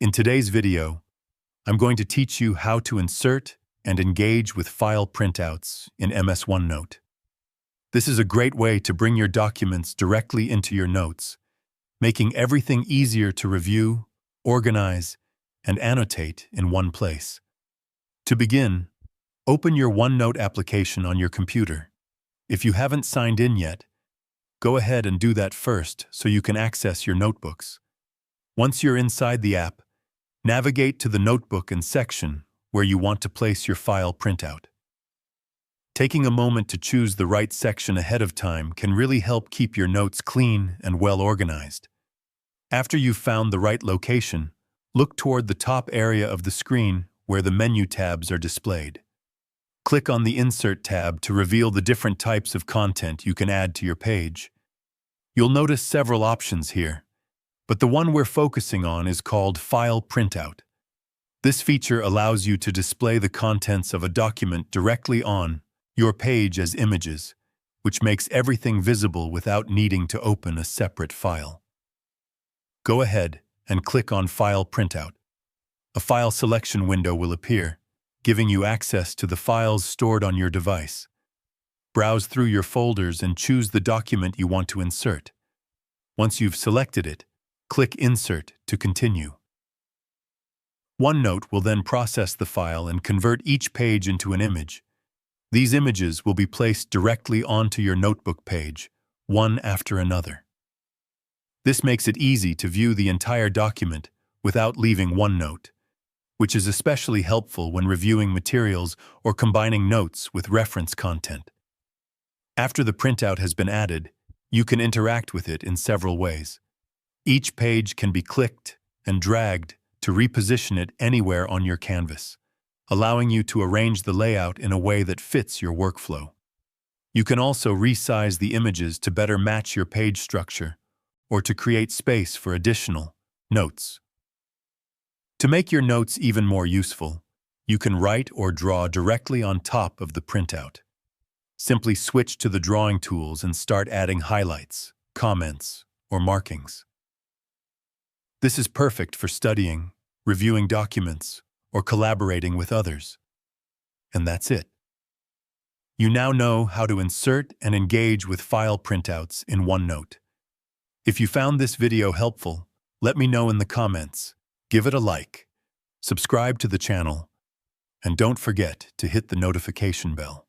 In today's video, I'm going to teach you how to insert and engage with file printouts in MS OneNote. This is a great way to bring your documents directly into your notes, making everything easier to review, organize, and annotate in one place. To begin, open your OneNote application on your computer. If you haven't signed in yet, go ahead and do that first so you can access your notebooks. Once you're inside the app, navigate to the notebook and section where you want to place your file printout. Taking a moment to choose the right section ahead of time can really help keep your notes clean and well organized. After you've found the right location, look toward the top area of the screen where the menu tabs are displayed. Click on the Insert tab to reveal the different types of content you can add to your page. You'll notice several options here, but the one we're focusing on is called File Printout. This feature allows you to display the contents of a document directly on your page as images, which makes everything visible without needing to open a separate file. Go ahead and click on File Printout. A file selection window will appear, giving you access to the files stored on your device. Browse through your folders and choose the document you want to insert. Once you've selected it, click Insert to continue. OneNote will then process the file and convert each page into an image. These images will be placed directly onto your notebook page, one after another. This makes it easy to view the entire document without leaving OneNote, which is especially helpful when reviewing materials or combining notes with reference content. After the printout has been added, you can interact with it in several ways. Each page can be clicked and dragged to reposition it anywhere on your canvas, allowing you to arrange the layout in a way that fits your workflow. You can also resize the images to better match your page structure or to create space for additional notes. To make your notes even more useful, you can write or draw directly on top of the printout. Simply switch to the drawing tools and start adding highlights, comments, or markings. This is perfect for studying, reviewing documents, or collaborating with others. And that's it. You now know how to insert and engage with file printouts in OneNote. If you found this video helpful, let me know in the comments. Give it a like, subscribe to the channel, and don't forget to hit the notification bell.